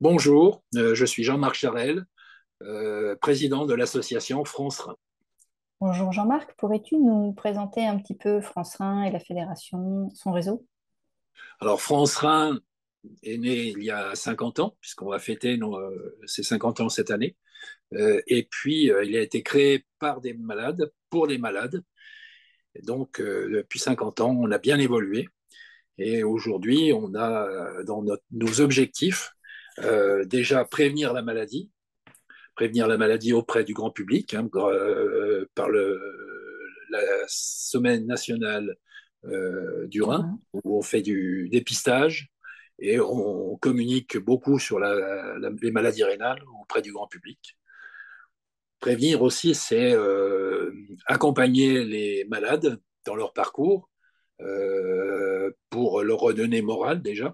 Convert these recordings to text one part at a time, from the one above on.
Bonjour, je suis Jean-Marc Charel, président de l'association France Rhin. Bonjour Jean-Marc, pourrais-tu nous présenter un petit peu France Rhin et la fédération, son réseau? Alors France Rhin est né il y a 50 ans, puisqu'on va fêter ses 50 ans cette année. Et puis, il a été créé par des malades, pour des malades. Et donc, depuis 50 ans, on a bien évolué. Et aujourd'hui, on a dans nos objectifs déjà prévenir la maladie auprès du grand public, hein, par la semaine nationale du Du Rhin, Rhin. où on fait du dépistage et on communique beaucoup sur les maladies rénales auprès du grand public. Prévenir aussi, c'est accompagner les malades dans leur parcours pour leur redonner morale déjà,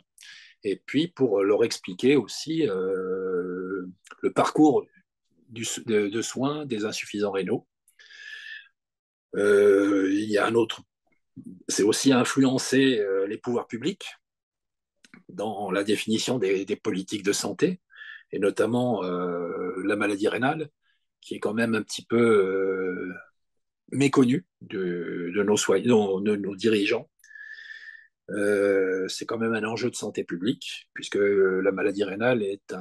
et puis pour leur expliquer aussi le parcours de soins des insuffisants rénaux. Il y a un autre, c'est aussi influencer les pouvoirs publics dans la définition des politiques de santé, et notamment la maladie rénale, qui est quand même un petit peu méconnue de nos dirigeants. C'est quand même un enjeu de santé publique, puisque la maladie rénale est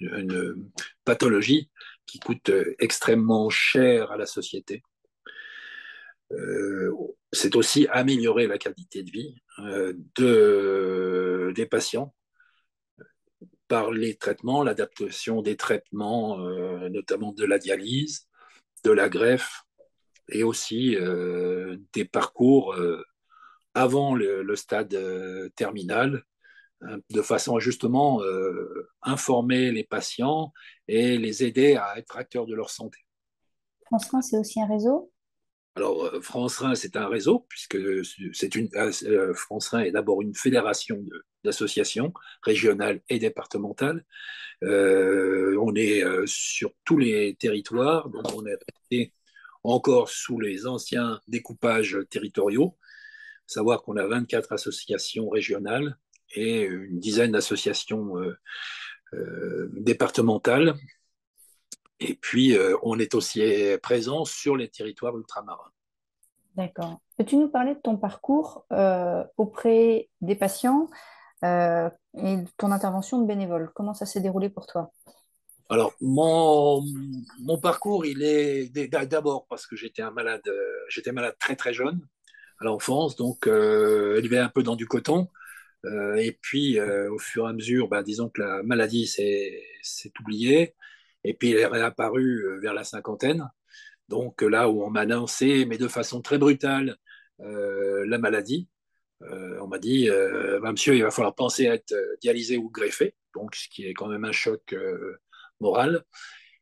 une pathologie qui coûte extrêmement cher à la société. C'est aussi améliorer la qualité de vie des patients par les traitements, l'adaptation des traitements, notamment de la dialyse, de la greffe, et aussi des parcours avant le stade terminal, hein, de façon à justement informer les patients et les aider à être acteurs de leur santé. France Rhin, c'est aussi un réseau? Alors, France Rhin, c'est un réseau, puisque France Rhin est d'abord une fédération d'associations régionales et départementales. On est sur tous les territoires, donc on est resté encore sous les anciens découpages territoriaux, savoir qu'on a 24 associations régionales et une dizaine d'associations départementales. Et puis, on est aussi présent sur les territoires ultramarins. D'accord. Peux-tu nous parler de ton parcours auprès des patients et de ton intervention de bénévole? Comment ça s'est déroulé pour toi? Alors, mon parcours, il est d'abord parce que j'étais malade très très jeune à l'enfance, donc élevé un peu dans du coton. Et puis, au fur et à mesure, bah, disons que la maladie s'est oubliée, et puis elle est réapparue vers la cinquantaine. Donc là où on m'a annoncé, mais de façon très brutale, la maladie, on m'a dit, bah, monsieur, il va falloir penser à être dialysé ou greffé, donc ce qui est quand même un choc moral.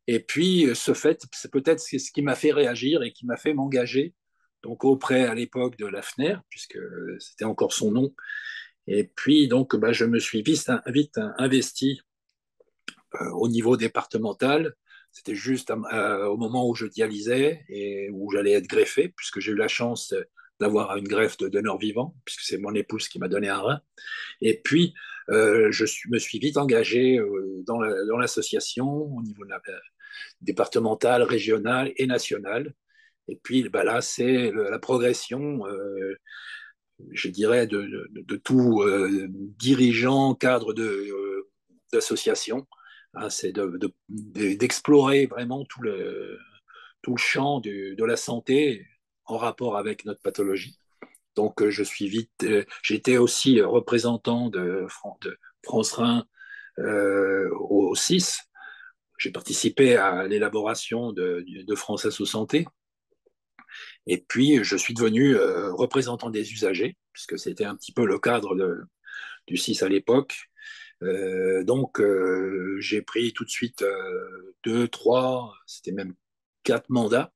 Et puis, ce fait, c'est peut-être ce qui m'a fait réagir et qui m'a fait m'engager donc auprès à l'époque de la FNER, puisque c'était encore son nom. Et puis, donc, bah, je me suis vite investi au niveau départemental. C'était juste au moment où je dialysais et où j'allais être greffé, puisque j'ai eu la chance d'avoir une greffe de donneur vivant, puisque c'est mon épouse qui m'a donné un rein. Et puis, me suis vite engagé dans l'association au niveau départemental, régional et national. Et puis bah là, c'est la progression, je dirais, de tout dirigeant, cadre d'association. Hein, c'est d'explorer vraiment tout le champ de la santé en rapport avec notre pathologie. Donc, j'étais aussi représentant de France Rhin au CIS. J'ai participé à l'élaboration de France Asso Santé. Et puis, je suis devenu représentant des usagers, puisque c'était un petit peu le cadre du CIS à l'époque. J'ai pris tout de suite deux, trois, c'était même quatre mandats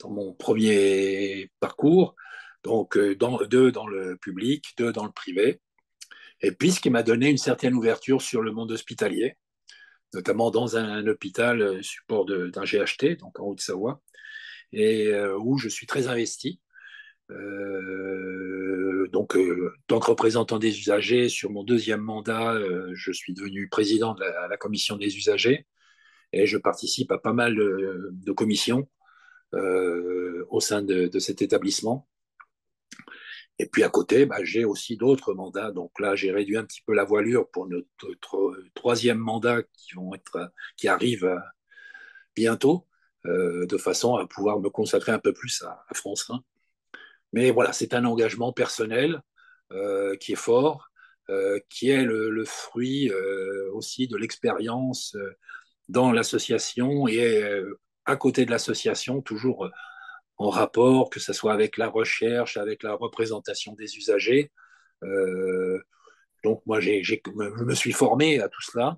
dans mon premier parcours. Donc, deux dans le public, deux dans le privé. Et puis, ce qui m'a donné une certaine ouverture sur le monde hospitalier, notamment dans un hôpital support d'un GHT, donc en Haute-Savoie, et où je suis très investi. Donc, tant que représentant des usagers, sur mon deuxième mandat, je suis devenu président de la commission des usagers et je participe à pas mal de commissions au sein de cet établissement. Et puis à côté, bah, j'ai aussi d'autres mandats. Donc là, j'ai réduit un petit peu la voilure pour notre troisième mandat qui arrive bientôt, de façon à pouvoir me consacrer un peu plus à France 1. Mais voilà, c'est un engagement personnel qui est fort, qui est le fruit aussi de l'expérience dans l'association et à côté de l'association, toujours en rapport, que ce soit avec la recherche, avec la représentation des usagers. Euh, donc moi, je me suis formé à tout cela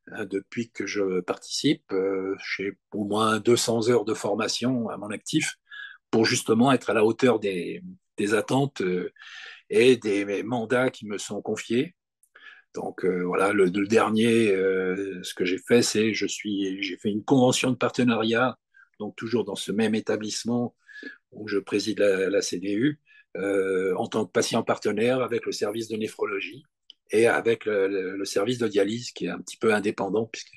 depuis que je participe. J'ai au moins 200 heures de formation à mon actif pour justement être à la hauteur des attentes et des mandats qui me sont confiés. Donc voilà, le dernier, ce que j'ai fait, c'est j'ai fait une convention de partenariat, donc toujours dans ce même établissement où je préside la CDU, en tant que patient partenaire avec le service de néphrologie et avec le service de dialyse qui est un petit peu indépendant puisque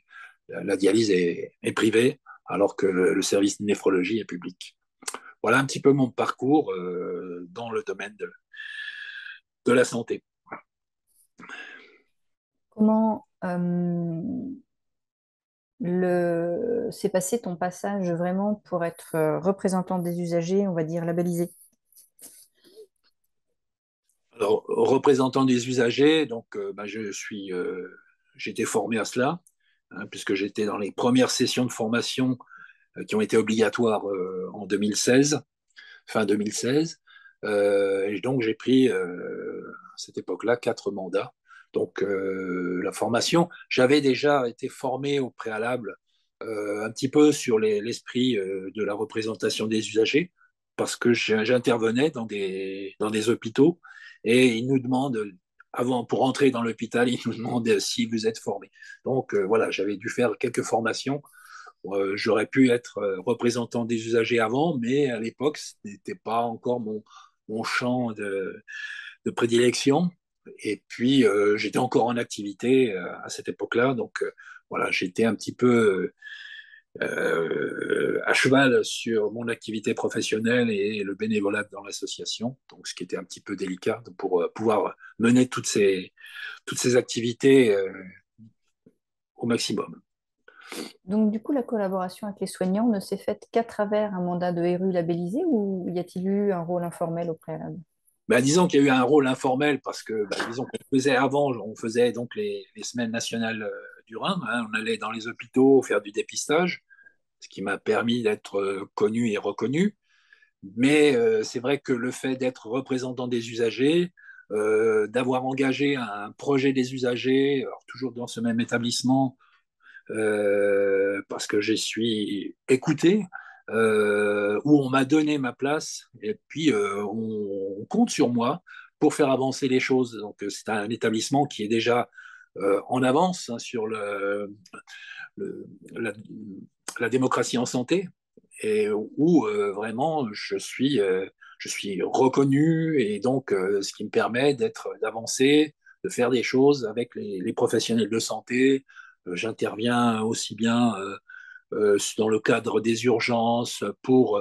la dialyse est privée alors que le service de néphrologie est public. Voilà un petit peu mon parcours dans le domaine de la santé. Comment s'est passé ton passage vraiment pour être représentant des usagers, on va dire labellisé? Alors, représentant des usagers, donc bah, j'ai été formé à cela, hein, puisque j'étais dans les premières sessions de formation qui ont été obligatoires en 2016, fin 2016. Et donc, j'ai pris à cette époque-là 4 mandats. Donc, la formation, j'avais déjà été formé au préalable un petit peu sur l'esprit de la représentation des usagers, parce que j'intervenais dans des hôpitaux et ils nous demandent, avant, pour entrer dans l'hôpital, ils nous demandent si vous êtes formé. Donc, voilà, j'avais dû faire quelques formations. J'aurais pu être représentant des usagers avant, mais à l'époque, ce n'était pas encore mon champ de prédilection. Et puis, j'étais encore en activité à cette époque-là. Donc, voilà, j'étais un petit peu à cheval sur mon activité professionnelle et le bénévolat dans l'association. Donc, ce qui était un petit peu délicat pour pouvoir mener toutes ces activités au maximum. Donc, du coup, la collaboration avec les soignants ne s'est faite qu'à travers un mandat de RU labellisé ou y a-t-il eu un rôle informel au préalable? Ben, disons qu'il y a eu un rôle informel parce que, ben, disons qu'on faisait avant, on faisait donc les semaines nationales du Rhin. Hein, on allait dans les hôpitaux faire du dépistage, ce qui m'a permis d'être connu et reconnu. Mais c'est vrai que le fait d'être représentant des usagers, d'avoir engagé un projet des usagers, alors toujours dans ce même établissement, parce que je suis écouté, où on m'a donné ma place, et puis on compte sur moi pour faire avancer les choses. Donc c'est un établissement qui est déjà en avance hein, sur le- la, la démocratie en santé, et où vraiment je suis reconnu, et donc ce qui me permet d'avancer, de faire des choses avec les professionnels de santé. J'interviens aussi bien dans le cadre des urgences pour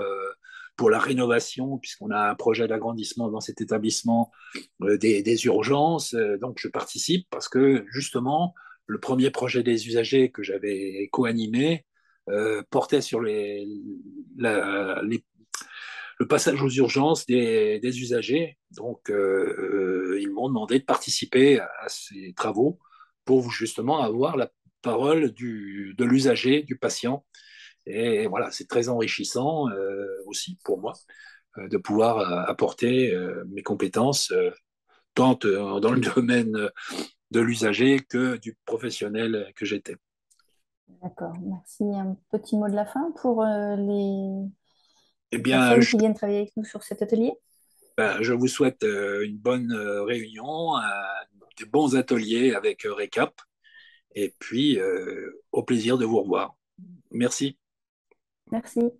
la rénovation, puisqu'on a un projet d'agrandissement dans cet établissement des urgences. Donc je participe parce que justement, le premier projet des usagers que j'avais co-animé portait sur le passage aux urgences des usagers. Donc, ils m'ont demandé de participer à ces travaux pour justement avoir la parole de l'usager, du patient. Et voilà, c'est très enrichissant aussi pour moi de pouvoir apporter mes compétences tant dans le domaine de l'usager que du professionnel que j'étais. D'accord, merci. Un petit mot de la fin pour Eh les bien, personnes qui viennent travailler avec nous sur cet atelier. je vous souhaite une bonne réunion, des bons ateliers avec Recap, et puis au plaisir de vous revoir. Merci. Merci.